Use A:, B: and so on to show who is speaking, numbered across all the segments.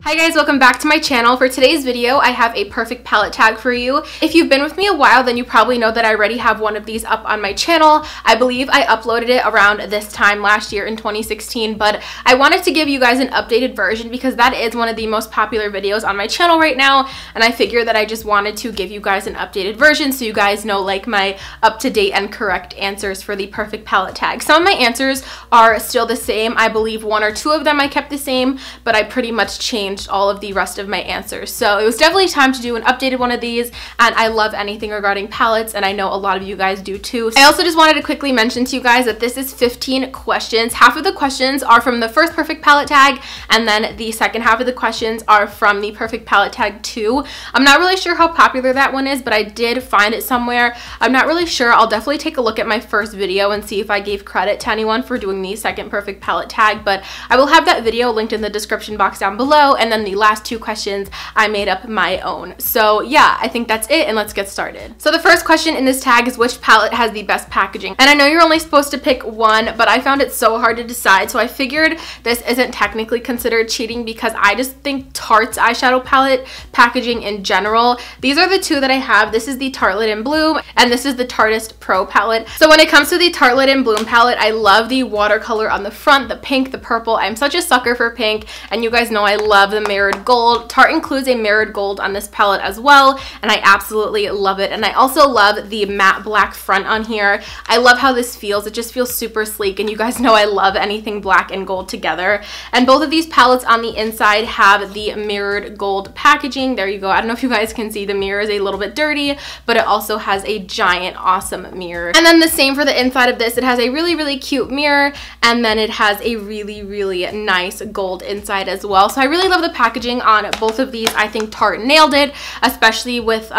A: Hi guys, welcome back to my channel. For today's video, I have a perfect palette tag for you. If you've been with me a while, then you probably know that I already have one of these up on my channel. I believe I uploaded it around this time last year in 2016, but I wanted to give you guys an updated version because that is one of the most popular videos on my channel right now, and I figured that I just wanted to give you guys an updated version so you guys know like my up-to-date and correct answers for the perfect palette tag. Some of my answers are still the same. I believe one or two of them I kept the same, but I pretty much changed all of the rest of my answers. So it was definitely time to do an updated one of these, and I love anything regarding palettes, and I know a lot of you guys do too. I also just wanted to quickly mention to you guys that this is 15 questions. Half of the questions are from the first perfect palette tag, and then the second half of the questions are from the perfect palette tag 2. I'm not really sure how popular that one is, but I did find it somewhere. I'm not really sure. I'll definitely take a look at my first video and see if I gave credit to anyone for doing the second perfect palette tag, but I will have that video linked in the description box down below, and then the last two questions I made up my own. So yeah, I think that's it, and let's get started. So the first question in this tag is which palette has the best packaging, and I know you're only supposed to pick one, but I found it so hard to decide, so I figured this isn't technically considered cheating because I just think Tarte's eyeshadow palette packaging in general. These are the two that I have. This is the Tartelette in Bloom, and this is the Tarteist Pro palette. So when it comes to the Tartelette in Bloom palette, I love the watercolor on the front, the pink, the purple. I'm such a sucker for pink, and you guys know I love the mirrored gold. Tarte includes a mirrored gold on this palette as well, and I absolutely love it. And I also love the matte black front on here. I love how this feels. It just feels super sleek, and you guys know I love anything black and gold together. And both of these palettes on the inside have the mirrored gold packaging. There you go. I don't know if you guys can see, the mirror is a little bit dirty, but it also has a giant awesome mirror. And then the same for the inside of this. It has a really cute mirror, and then it has a really nice gold inside as well. So I really love the packaging on both of these. I think Tarte nailed it, especially with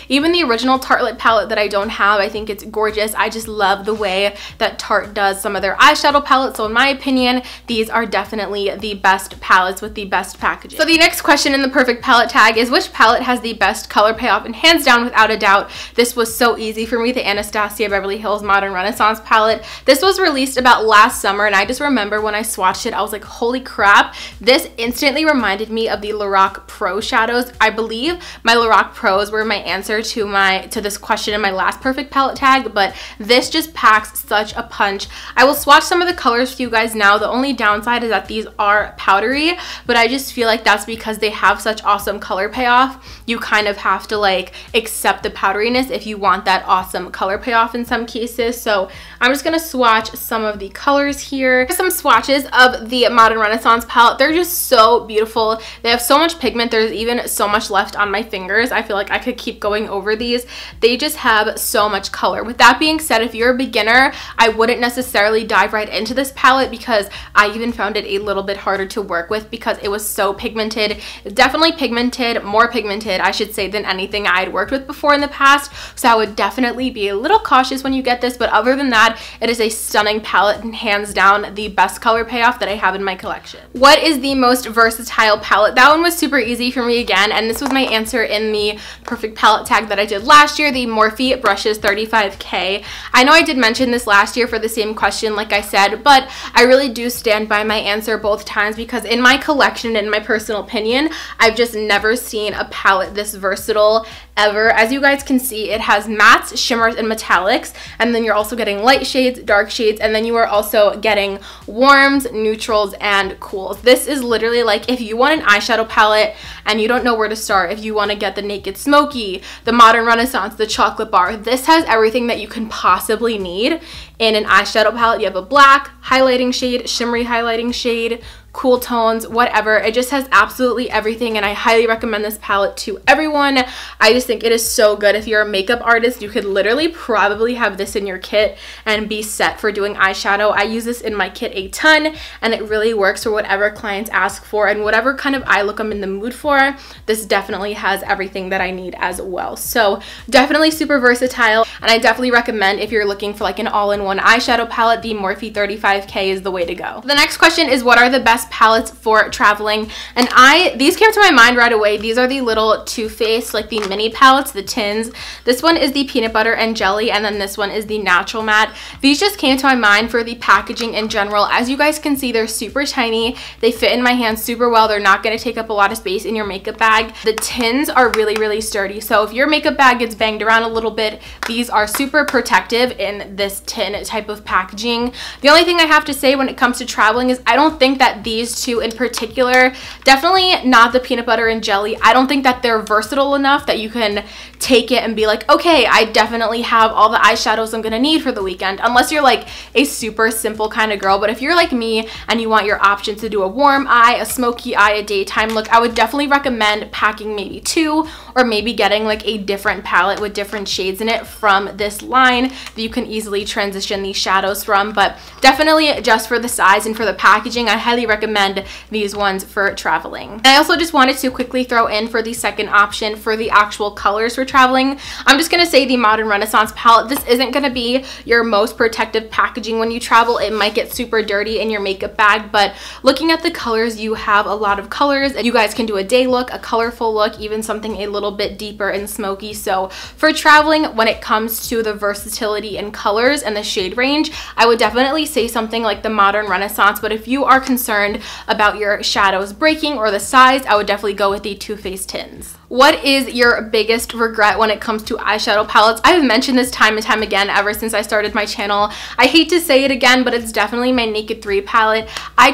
A: even the original Tartelette palette that I don't have. I think it's gorgeous. I just love the way that Tarte does some of their eyeshadow palettes. So in my opinion, these are definitely the best palettes with the best packaging. So the next question in the perfect palette tag is which palette has the best color payoff, and hands down without a doubt, this was so easy for me, the Anastasia Beverly Hills Modern Renaissance palette. This was released about last summer, and I just remember when I swatched it, I was like, holy crap, this instantly reminded me of the Lorac Pro shadows. I believe my Lorac Pros were my answer to this question in my last perfect palette tag, but this just packs such a punch. I will swatch some of the colors for you guys now. The only downside is that these are powdery, but I just feel like that's because they have such awesome color payoff. You kind of have to like accept the powderiness if you want that awesome color payoff in some cases. So I'm just gonna swatch some of the colors here. Some swatches of the Modern Renaissance palette. They're just so beautiful. They have so much pigment. There's even so much left on my fingers. I feel like I could keep going over these. They just have so much color. With that being said, if you're a beginner, I wouldn't necessarily dive right into this palette because I even found it a little bit harder to work with because it was so pigmented. Definitely pigmented, more pigmented, I should say, than anything I had worked with before in the past. So I would definitely be a little cautious when you get this, but other than that, it is a stunning palette and hands down the best color payoff that I have in my collection. What is the most versatile palette? That one was super easy for me again, and this was my answer in the perfect palette tag that I did last year, the Morphe Brushes 35K. I know I did mention this last year for the same question, like I said, but I really do stand by my answer both times because in my collection and in my personal opinion, I've just never seen a palette this versatile ever. As you guys can see, it has mattes, shimmers, and metallics, and then you're also getting light shades, dark shades, and then you are also getting warms, neutrals, and cools. This is literally like if you want an eyeshadow palette and you don't know where to start, if you want to get the Naked Smoky, the Modern Renaissance, the Chocolate Bar, this has everything that you can possibly need in an eyeshadow palette. You have a black highlighting shade, shimmery highlighting shade, cool tones, whatever. It just has absolutely everything, and I highly recommend this palette to everyone. I just think it is so good. If you're a makeup artist, you could literally probably have this in your kit and be set for doing eyeshadow. I use this in my kit a ton, and it really works for whatever clients ask for and whatever kind of eye look I'm in the mood for. This definitely has everything that I need as well. So definitely super versatile, and I definitely recommend if you're looking for like an all-in-one eyeshadow palette, the Morphe 35K is the way to go. The next question is what are the best best palettes for traveling. And these came to my mind right away. These are the little Too Faced, like the mini palettes, the tins. This one is the peanut butter and jelly, and then this one is the natural matte. These just came to my mind for the packaging in general. As you guys can see, they're super tiny. They fit in my hand super well. They're not going to take up a lot of space in your makeup bag. The tins are really, really sturdy. So if your makeup bag gets banged around a little bit, these are super protective in this tin type of packaging. The only thing I have to say when it comes to traveling is I don't think that these two in particular, definitely not the peanut butter and jelly, I don't think that they're versatile enough that you can take it and be like, okay, I definitely have all the eyeshadows I'm gonna need for the weekend, unless you're like a super simple kind of girl. But if you're like me and you want your options to do a warm eye, a smoky eye, a daytime look, I would definitely recommend packing maybe two, or maybe getting like a different palette with different shades in it from this line that you can easily transition these shadows from. But definitely just for the size and for the packaging, I highly recommend these ones for traveling. And I also just wanted to quickly throw in for the second option for the actual colors for traveling. I'm just going to say the Modern Renaissance palette. This isn't going to be your most protective packaging when you travel. It might get super dirty in your makeup bag, but looking at the colors, you have a lot of colors. You guys can do a day look, a colorful look, even something a little bit deeper and smoky. So for traveling, when it comes to the versatility in colors and the shade range, I would definitely say something like the Modern Renaissance. But if you are concerned about your shadows breaking or the size, I would definitely go with the Too Faced tins. What is your biggest regret when it comes to eyeshadow palettes? I've mentioned this time and time again ever since I started my channel. I hate to say it again, but it's definitely my Naked 3 palette. I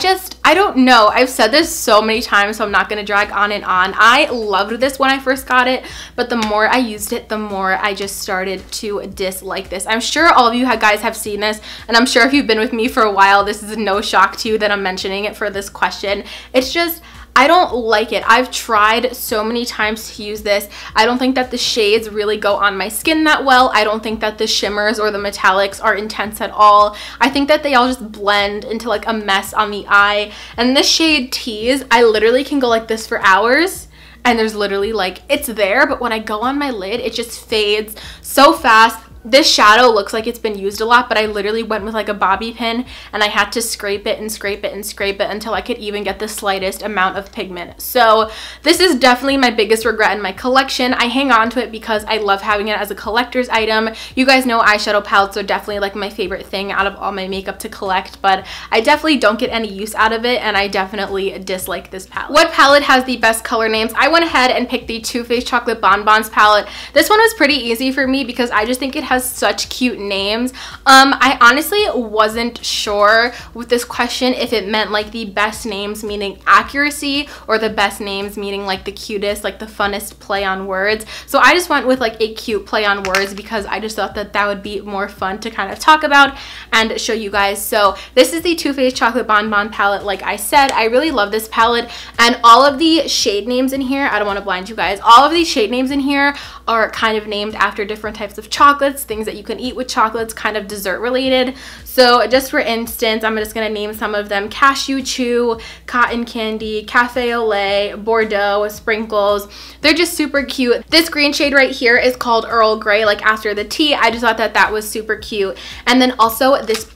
A: don't know. I've said this so many times, so I'm not going to drag on and on. I loved this when I first got it, but the more I used it, the more I just started to dislike this. I'm sure all of you guys have seen this, and I'm sure if you've been with me for a while, this is no shock to you that I'm mentioning it for this question. It's just, I don't like it. I've tried so many times to use this. I don't think that the shades really go on my skin that well. I don't think that the shimmers or the metallics are intense at all. I think that they all just blend into like a mess on the eye. And this shade Tease, I literally can go like this for hours, and there's literally like, it's there, but when I go on my lid, it just fades so fast. This shadow looks like it's been used a lot, but I literally went with like a bobby pin and I had to scrape it and scrape it and scrape it until I could even get the slightest amount of pigment. So this is definitely my biggest regret in my collection. I hang on to it because I love having it as a collector's item. You guys know eyeshadow palettes are definitely like my favorite thing out of all my makeup to collect, but I definitely don't get any use out of it, and I definitely dislike this palette. What palette has the best color names? I went ahead and picked the Too Faced Chocolate Bonbons palette. This one was pretty easy for me because I just think it has such cute names. I honestly wasn't sure with this question if it meant like the best names meaning accuracy, or the best names meaning like the cutest, like the funnest play on words. So I just went with like a cute play on words because I just thought that that would be more fun to kind of talk about and show you guys. So this is the Too Faced Chocolate Bonbon palette. Like I said, I really love this palette, and all of the shade names in here, I don't want to blind you guys, all of these shade names in here are kind of named after different types of chocolates, things that you can eat with chocolates, kind of dessert related. So just for instance, I'm just going to name some of them: Cashew Chew, Cotton Candy, Cafe au lait, Bordeaux, Sprinkles. They're just super cute. This green shade right here is called Earl Grey, like after the tea. I just thought that that was super cute. And then also this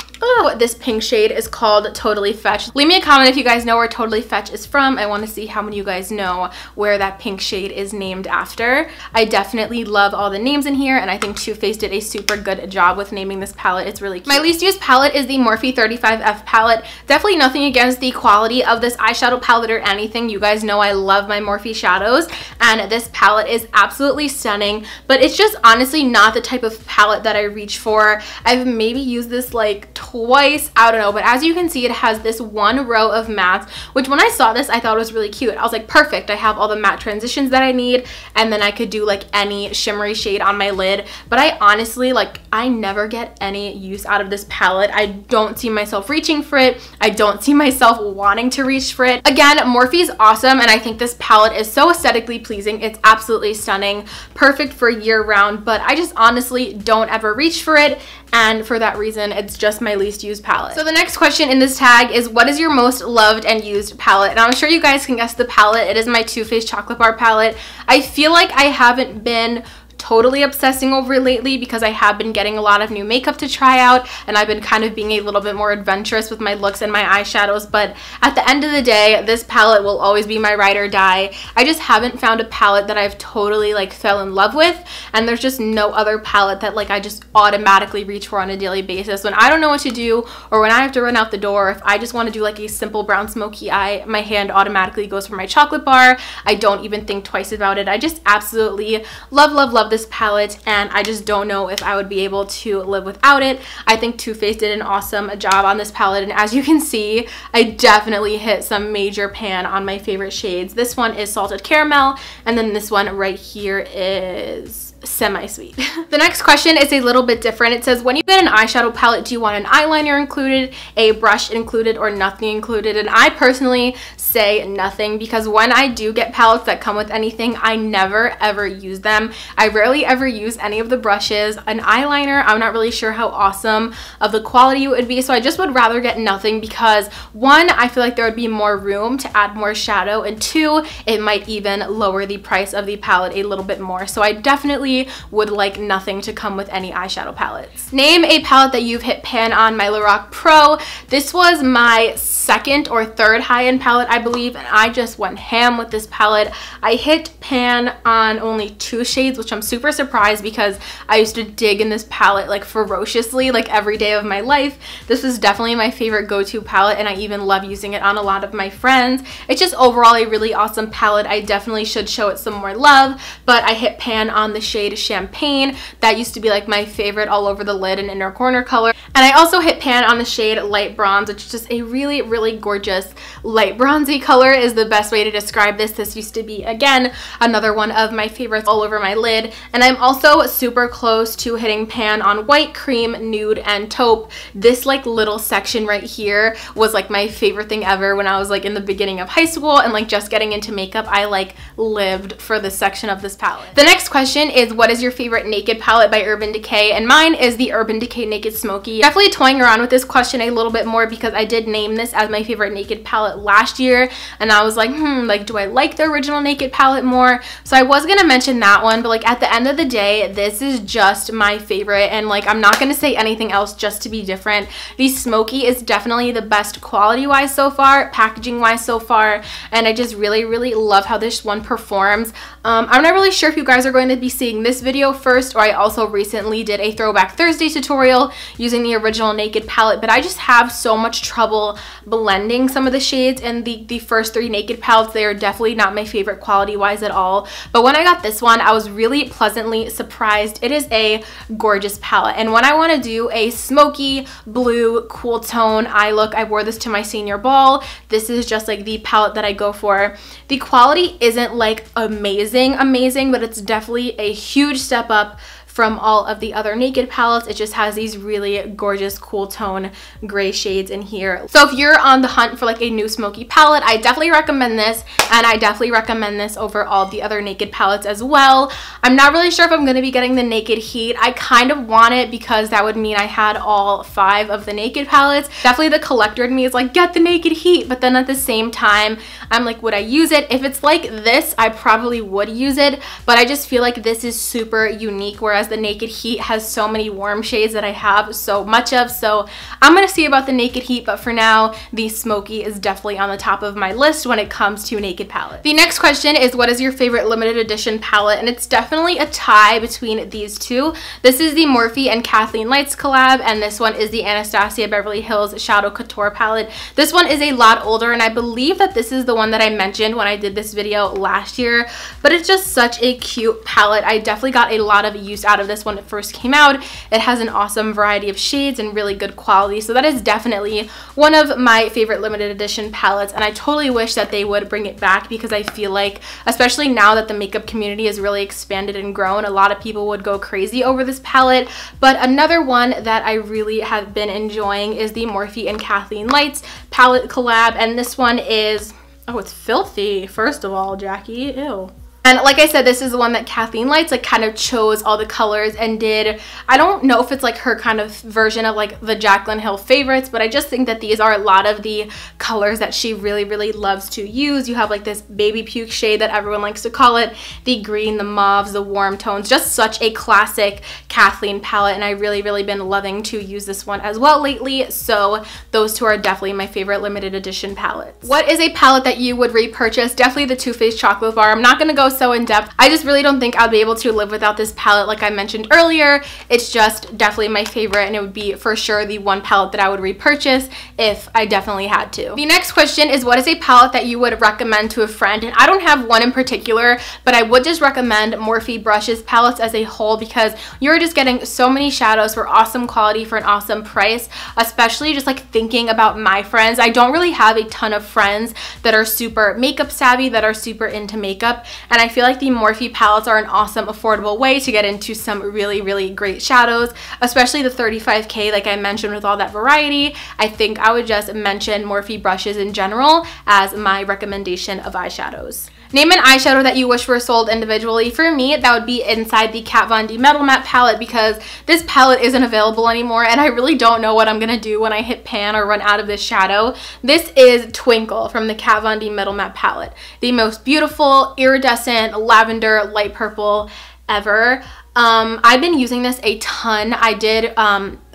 A: pink shade is called Totally Fetch. Leave me a comment if you guys know where Totally Fetch is from. I want to see how many of you guys know where that pink shade is named after. I definitely love all the names in here, and I think Too Faced did a super good job with naming this palette. It's really cute. My least used palette is the Morphe 35F palette. Definitely nothing against the quality of this eyeshadow palette or anything. You guys know I love my Morphe shadows, and this palette is absolutely stunning, but it's just honestly not the type of palette that I reach for. I've maybe used this like twice, I don't know, but as you can see, it has this one row of mattes, which when I saw this, I thought it was really cute. I was like, perfect, I have all the matte transitions that I need, and then I could do like any shimmery shade on my lid. But I honestly, like, I never get any use out of this palette. I don't see myself reaching for it. I don't see myself wanting to reach for it. Again, Morphe's awesome, and I think this palette is so aesthetically pleasing. It's absolutely stunning, perfect for year round, but I just honestly don't ever reach for it, and for that reason, it's just my least used palette. So the next question in this tag is, what is your most loved and used palette? And I'm sure you guys can guess the palette. It is my Too Faced Chocolate Bar palette. I feel like I haven't been totally obsessing over lately because I have been getting a lot of new makeup to try out, and I've been kind of being a little bit more adventurous with my looks and my eyeshadows. But at the end of the day, this palette will always be my ride or die. I just haven't found a palette that I've totally like fell in love with, and there's just no other palette that like I just automatically reach for on a daily basis. When I don't know what to do, or when I have to run out the door, if I just want to do like a simple brown smoky eye, my hand automatically goes for my chocolate bar. I don't even think twice about it. I just absolutely love this palette, and I just don't know if I would be able to live without it. I think Too Faced did an awesome job on this palette, and as you can see, I definitely hit some major pan on my favorite shades. This one is Salted Caramel, and then this one right here is semi-sweet. The next question is a little bit different. It says, when you get an eyeshadow palette, do you want an eyeliner included, a brush included, or nothing included? And I personally say nothing, because when I do get palettes that come with anything, I never ever use them. I rarely ever use any of the brushes. An eyeliner, I'm not really sure how awesome of the quality it would be, so I just would rather get nothing, because one, I feel like there would be more room to add more shadow, and two, it might even lower the price of the palette a little bit more. So I definitely would like nothing to come with any eyeshadow palettes. Name a palette that you've hit pan on. My Lorac Pro. This was my second or third high-end palette, I believe, and I just went ham with this palette. I hit pan on only 2 shades, which I'm super surprised, because I used to dig in this palette like ferociously, like every day of my life. This is definitely my favorite go-to palette, and I even love using it on a lot of my friends. It's just overall a really awesome palette. I definitely should show it some more love, but I hit pan on the shade Champagne. That used to be like my favorite all over the lid and inner corner color. And I also hit pan on the shade Light Bronze, which is just a really gorgeous light bronzy color is the best way to describe this. This used to be, again, another one of my favorites all over my lid. And I'm also super close to hitting pan on White, Cream, Nude, and Taupe. This like little section right here was like my favorite thing ever when I was like in the beginning of high school and like just getting into makeup. I like lived for this section of this palette. The next question is, what is your favorite Naked palette by Urban Decay? And mine is the Urban Decay Naked Smoky. Definitely toying around with this question a little bit more, because I did name this as my favorite Naked palette last year, and I was like, like, do I like the original Naked palette more? So I was gonna mention that one, but like at the end of the day, this is just my favorite, and like I'm not gonna say anything else just to be different. The Smoky is definitely the best quality wise so far, packaging wise so far, and I just really love how this one performs. I'm not really sure if you guys are going to be seeing this video first, or I also recently did a Throwback Thursday tutorial using the original Naked palette, but I just have so much trouble blending some of the shades in the first 3 Naked palettes. They are definitely not my favorite quality wise at all, but when I got this one, I was really pleasantly surprised. It is a gorgeous palette, and when I want to do a smoky blue cool tone eye look, I wore this to my senior ball. This is just like the palette that I go for. The quality isn't like amazing, but it's definitely a huge step up from all of the other Naked palettes. It just has these really gorgeous cool tone gray shades in here. So if you're on the hunt for like a new smoky palette, I definitely recommend this, and I definitely recommend this over all the other Naked palettes as well. I'm not really sure if I'm going to be getting the Naked Heat. I kind of want it because that would mean I had all 5 of the Naked palettes. Definitely the collector in me is like, get the Naked Heat, but then at the same time, I'm like, would I use it? If it's like this, I probably would use it, but I just feel like this is super unique, whereas the Naked Heat has so many warm shades that I have so much of. So I'm gonna see about the Naked Heat, but for now, the Smoky is definitely on the top of my list when it comes to Naked palette. The next question is, what is your favorite limited edition palette? And it's definitely a tie between these two. This is the Morphe and Kathleen Lights collab, and this one is the Anastasia Beverly Hills Shadow Couture palette. This one is a lot older, and I believe that this is the one that I mentioned when I did this video last year, but it's just such a cute palette. I definitely got a lot of use out of this when it first came out. It has an awesome variety of shades and really good quality, so that is definitely one of my favorite limited edition palettes, and I totally wish that they would bring it back, because I feel like, especially now that the makeup community has really expanded and grown, a lot of people would go crazy over this palette. But another one that I really have been enjoying is the Morphe and Kathleen Lights palette collab, and this one is, oh, it's filthy, first of all, Jackie, ew. And like I said, this is the one that Kathleen Lights like kind of chose all the colors and did, I don't know if it's like her kind of version of like the Jaclyn Hill favorites, but I just think that these are a lot of the colors that she really loves to use. You have like this baby puke shade that everyone likes to call it, the green, the mauves, the warm tones, just such a classic Kathleen palette, and I really been loving to use this one as well lately. So those two are definitely my favorite limited edition palettes. What is a palette that you would repurchase? Definitely the Too Faced Chocolate Bar. I'm not gonna go so in depth. I just really don't think I'll be able to live without this palette. Like I mentioned earlier, it's just definitely my favorite, and it would be for sure the one palette that I would repurchase if I definitely had to. The next question is, what is a palette that you would recommend to a friend? And I don't have one in particular, but I would just recommend Morphe Brushes palettes as a whole, because you're just getting so many shadows for awesome quality for an awesome price. Especially just like thinking about my friends, I don't really have a ton of friends that are super makeup savvy, that are super into makeup, and I feel like the Morphe palettes are an awesome affordable way to get into some really great shadows, especially the 35K like I mentioned with all that variety. I think I would just mention Morphe Brushes in general as my recommendation of eyeshadows. Name an eyeshadow that you wish were sold individually. For me, that would be inside the Kat Von D Metal Matte palette, because this palette isn't available anymore and I really don't know what I'm gonna do when I hit pan or run out of this shadow. This is Twinkle from the Kat Von D Metal Matte palette. The most beautiful iridescent lavender light purple ever. I've been using this a ton.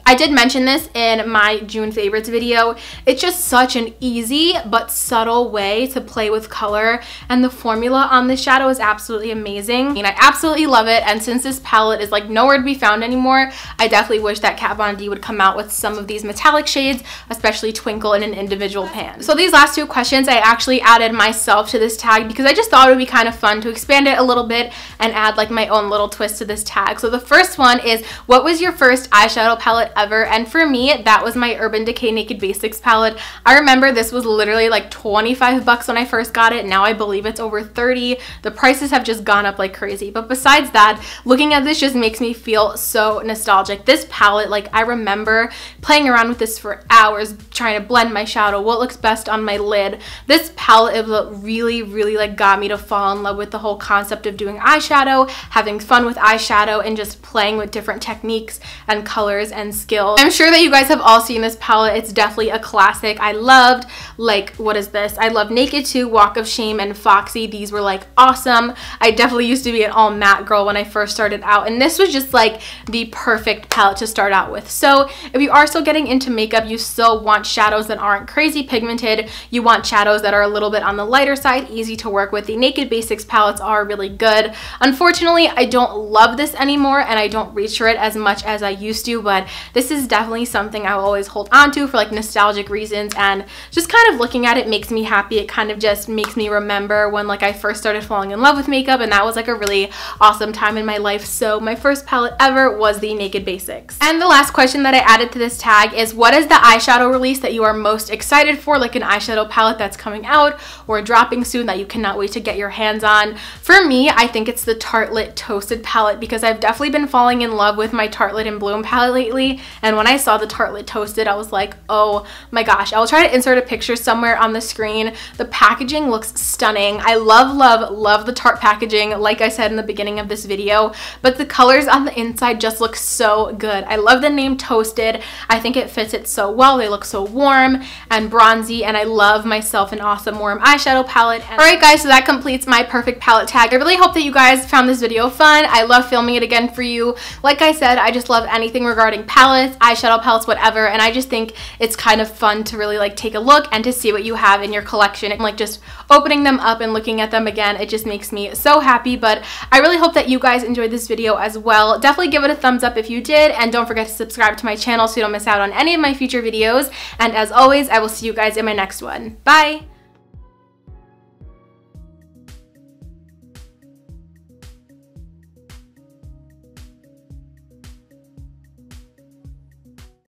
A: I did mention this in my June favorites video. It's just such an easy but subtle way to play with color, and the formula on this shadow is absolutely amazing. I mean, I absolutely love it, and since this palette is like nowhere to be found anymore, I definitely wish that Kat Von D would come out with some of these metallic shades, especially Twinkle, in an individual pan. So these last two questions I actually added myself to this tag because I just thought it would be kind of fun to expand it a little bit and add like my own little twist to this tag. So the first one is, what was your first eyeshadow palette ever? And for me, that was my Urban Decay Naked Basics palette. I remember this was literally like 25 bucks when I first got it. Now I believe it's over 30. The prices have just gone up like crazy. But besides that, looking at this just makes me feel so nostalgic. This palette, like I remember playing around with this for hours, trying to blend my shadow, what looks best on my lid. This palette is what really like got me to fall in love with the whole concept of doing eyeshadow, having fun with eyeshadow, and just playing with different techniques and colors and skills. I'm sure that you guys have all seen this palette. It's definitely a classic. I loved, like, what is this? I love Naked 2, Walk of Shame, and Foxy. These were like awesome. I definitely used to be an all matte girl when I first started out, and this was just like the perfect palette to start out with. So if you are still getting into makeup, you still want shadows that aren't crazy pigmented, you want shadows that are a little bit on the lighter side, easy to work with, the Naked Basics palettes are really good. Unfortunately, I don't love this anymore and I don't reach for it as much as I used to, but this is definitely something I will always hold on to for like nostalgic reasons, and just kind of looking at it makes me happy. It kind of just makes me remember when like I first started falling in love with makeup, and that was like a really awesome time in my life. So my first palette ever was the Naked Basics. And the last question that I added to this tag is, what is the eyeshadow release that you are most excited for, like an eyeshadow palette that's coming out or dropping soon that you cannot wait to get your hands on? For me, I think it's the Tartelette Toasted palette, because I've definitely been falling in love with my Tartelette in Bloom palette lately, and when I saw the Tartelette Toasted, I was like, oh my gosh. I will try to insert a picture somewhere on the screen. The packaging looks stunning. I love the Tarte packaging, like I said in the beginning of this video, but the colors on the inside just look so good. I love the name Toasted. I think it fits it so well. They look so warm and bronzy, and I love myself an awesome warm eyeshadow palette. Alright guys, so that completes my perfect palette tag. I really hope that you guys found this video fun. I love filming it again for you. Like I said, I just love anything regarding palettes, eyeshadow palettes, whatever, and I just think it's kind of fun to really like take a look and to see what you have in your collection, and like just opening them up and looking at them again, it just makes me so happy. But I really hope that you guys enjoyed this video as well. Definitely give it a thumbs up if you did, and don't forget to subscribe to my channel so you don't miss out on any of my future videos, and as always, I will see you guys in my next one. Bye!